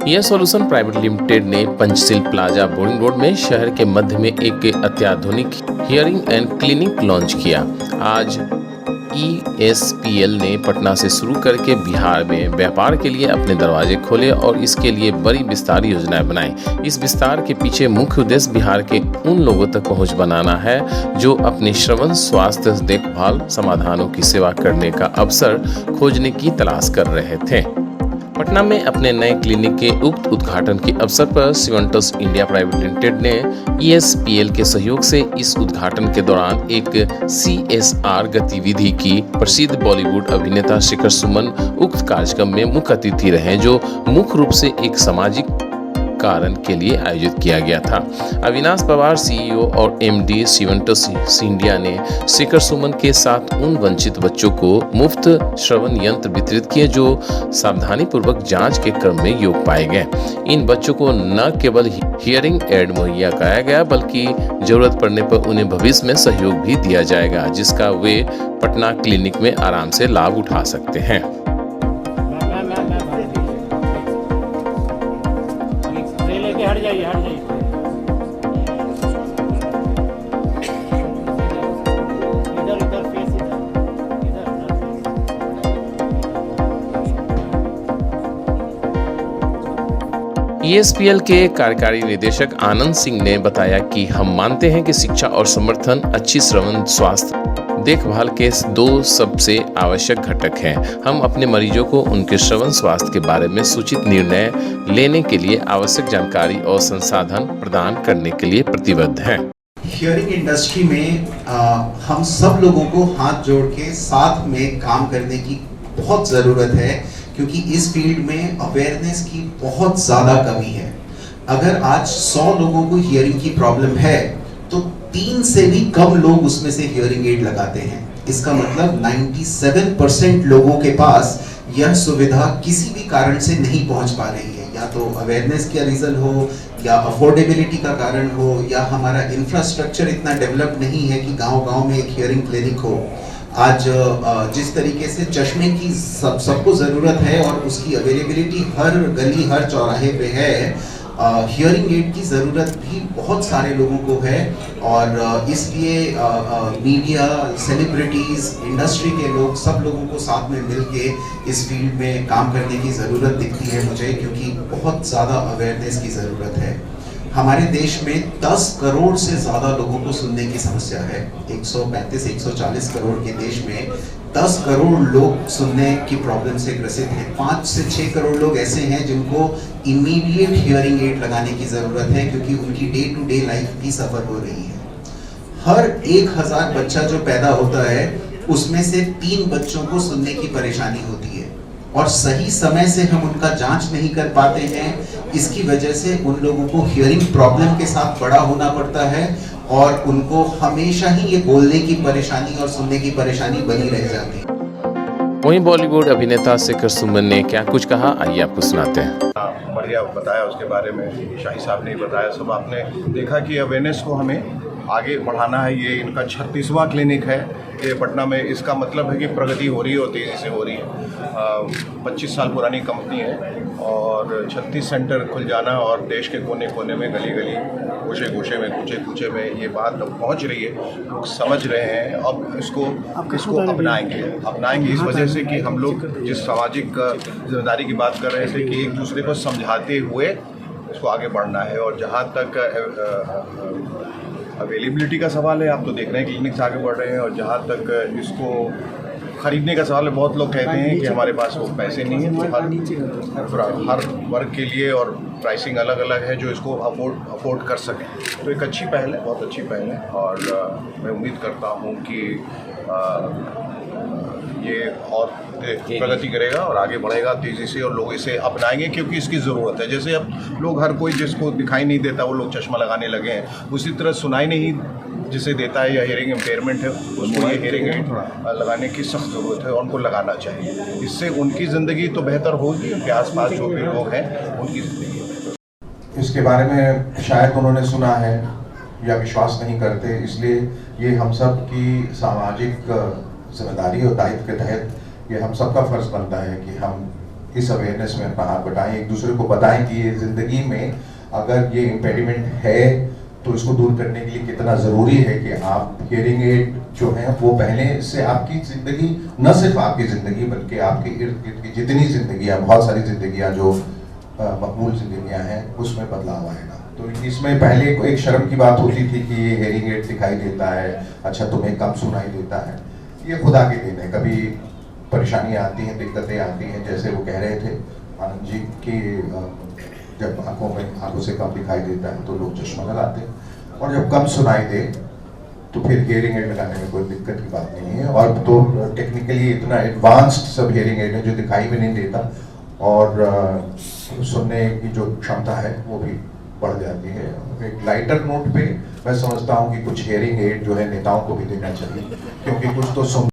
यह solution private limited ने Panchsheel plaza boarding road में शहर के मध्य में एक अत्याधुनिक हियरिंग एंड क्लिनिक लॉन्च किया। आज ESPL ने पटना से शुरू करके बिहार में व्यापार के लिए अपने दरवाजे खोले और इसके लिए बड़ी विस्तार योजनाएं बनाई। इस विस्तार के पीछे मुख्य उद्देश्य बिहार के उन लोगों तक पहुंच बनाना है जो अपने श्रवण स्वास्थ्य देखभाल समाधानों की सेवा करने का अवसर खोजने की तलाश कर रहे थे। पटना में अपने नए क्लिनिक के उक्त उद्घाटन के अवसर पर सिवेंटस इंडिया प्राइवेट लिमिटेड ने ESPL के सहयोग से इस उद्घाटन के दौरान एक CSR गतिविधि की। प्रसिद्ध बॉलीवुड अभिनेता शिखर सुमन उक्त कार्यक्रम में मुख्य अतिथि रहे, जो मुख्य रूप से एक सामाजिक कारण के लिए आयोजित किया गया था। अविनाश पवार CEO और MD सिवेंटस इंडिया ने शिखर सुमन के साथ उन वंचित बच्चों को मुफ्त श्रवण यंत्र वितरित किए जो सावधानी पूर्वक जांच के क्रम में योग्य पाए गए। इन बच्चों को न केवल हियरिंग एड मुहैया कराया गया बल्कि जरूरत पड़ने पर उन्हें भविष्य में सहयोग भी दिया जाएगा, जिसका वे पटना क्लिनिक में आराम से लाभ उठा सकते हैं। हट जाइए इधर फेस इधर ESPL के कार्यकारी निदेशक आनंद सिंह ने बताया कि हम मानते हैं कि शिक्षा और समर्थन अच्छी श्रवण स्वास्थ्य देखभाल के दो सबसे आवश्यक घटक हैं। हम अपने मरीजों को उनके श्रवण स्वास्थ्य के बारे में सूचित निर्णय लेने के लिए आवश्यक जानकारी और संसाधन प्रदान करने के लिए प्रतिबद्ध हैं। हियरिंग इंडस्ट्री में हम सब लोगों को हाथ जोड़ के साथ में काम करने की बहुत ज़रूरत है, क्योंकि इस फील्ड में अवेयरनेस की बहुत ज़्यादा कमी है। अगर आज 100 लोगों को हियरिंग की प्रॉब्लम है तो 3 से भी कम लोग उसमें से हियरिंग एड लगाते हैं। इसका मतलब 97% लोगों के पास यह सुविधा किसी भी कारण से नहीं पहुंच पा रही है, या तो अवेयरनेस का रीजन हो, या अफोर्डेबिलिटी का कारण हो, या हमारा इंफ्रास्ट्रक्चर इतना डेवलप नहीं है कि गांव-गांव में एक हियरिंग क्लिनिक हो। आज जिस तरीके से चश्मे की सबको ज़रूरत है और उसकी अवेलेबिलिटी हर गली हर चौराहे पे है, हियरिंग एड की ज़रूरत भी बहुत सारे लोगों को है। और इसलिए मीडिया, सेलिब्रिटीज़, इंडस्ट्री के लोग, सब लोगों को साथ में मिलके इस फील्ड में काम करने की ज़रूरत दिखती है मुझे, क्योंकि बहुत ज़्यादा अवेयरनेस की ज़रूरत है। हमारे देश में 10 करोड़ से ज़्यादा लोगों को सुनने की समस्या है। 135-140 करोड़ के देश में 10 करोड़ लोग सुनने की प्रॉब्लम से ग्रसित हैं। 5 से 6 करोड़ लोग ऐसे हैं जिनको इमीडिएट हियरिंग एड लगाने की ज़रूरत है, क्योंकि उनकी डे टू डे लाइफ भी सफ़र हो रही है। हर 1000 बच्चा जो पैदा होता है उसमें से 3 बच्चों को सुनने की परेशानी होती है, और सही समय से हम उनका जांच नहीं कर पाते हैं। इसकी वजह से उन लोगों को हियरिंग प्रॉब्लम के साथ बड़ा होना पड़ता है, और उनको हमेशा ही ये बोलने की परेशानी और सुनने की परेशानी बनी रह जाती है। वहीं बॉलीवुड अभिनेता शिखर सुमन ने क्या कुछ कहा, आइए आपको सुनाते हैं। बढ़िया बताया उसके बारे में, शाही साहब ने बताया। सब आपने देखा कि अवेयरनेस को हमें आगे बढ़ाना है। ये इनका 36वां क्लिनिक है ये पटना में। इसका मतलब है कि प्रगति हो रही है और तेज़ी से हो रही है। 25 साल पुरानी कंपनी है और 36 सेंटर खुल जाना, और देश के कोने कोने में, गली गली, गोशे गोशे में, कूचे कूचे में ये बात अब पहुंच रही है। लोग समझ रहे हैं। अब इसको अपनाएंगे इस वजह से कि हम लोग जिस सामाजिक जिम्मेदारी की बात कर रहे थे कि एक दूसरे को समझाते हुए इसको आगे बढ़ना है। और जहाँ तक अवेलेबिलिटी का सवाल है, आप तो देख रहे हैं क्लिनिक से आगे बढ़ रहे हैं। और जहाँ तक इसको खरीदने का सवाल है, बहुत लोग कहते हैं कि हमारे पास वो पैसे नहीं है। तो हर वर्ग के लिए और प्राइसिंग अलग अलग है जो इसको अफोर्ड कर सकें। तो एक अच्छी पहल है, बहुत अच्छी पहल है। और मैं उम्मीद करता हूँ कि ये और प्रगति करेगा और आगे बढ़ेगा तेज़ी से, और लोग इसे अपनाएंगे क्योंकि इसकी ज़रूरत है। जैसे अब लोग, हर कोई जिसको दिखाई नहीं देता वो लोग चश्मा लगाने लगे हैं, उसी तरह सुनाई नहीं जिसे देता है या हियरिंग इम्पेयरमेंट है, उसको ये हियरिंग एड लगाने की सख्त ज़रूरत है और उनको लगाना चाहिए। इससे उनकी ज़िंदगी तो बेहतर होगी, उनके आसपास जो भी लोग हैं उनकी ज़िंदगी। इसके बारे में शायद उन्होंने सुना है या विश्वास नहीं करते, इसलिए ये हम सब की सामाजिक जिम्मेदारी और दायित्व के तहत ये हम सबका फर्ज बनता है कि हम इस अवेयरनेस में अपना हाथ बटाएं, एक दूसरे को बताएं कि ये ज़िंदगी में अगर ये इम्पेडिमेंट है तो इसको दूर करने के लिए कितना ज़रूरी है कि आप हियरिंग एड जो है वो पहले से आपकी ज़िंदगी, न सिर्फ आपकी ज़िंदगी बल्कि आपके इर्द गिर्द की जितनी ज़िंदगियाँ, बहुत सारी ज़िंदगियाँ जो मकबूल ज़िंदगियाँ हैं उसमें बदलाव आएगा। तो इसमें पहले एक शर्म की बात होती थी कि ये हियरिंग एड दिखाई देता है, अच्छा तुम्हें कम सुनाई देता है। ये खुदा के दिन है, कभी परेशानियाँ आती हैं, दिक्कतें आती हैं, जैसे वो कह रहे थे आनंद जी कि जब आंखों से कम दिखाई देता है तो लोग चश्मा लगाते हैं, और जब कम सुनाई दे तो फिर हियरिंग एड लगाने में कोई दिक्कत की बात नहीं है। और तो टेक्निकली इतना एडवांस्ड सब हियरिंग एड है जो दिखाई भी नहीं देता, और सुनने की जो क्षमता है वो भी बढ़ जाती है। एक लाइटर नोट पे मैं समझता हूँ कि कुछ हियरिंग एड जो है नेताओं को भी देना चाहिए, क्योंकि कुछ तो सुन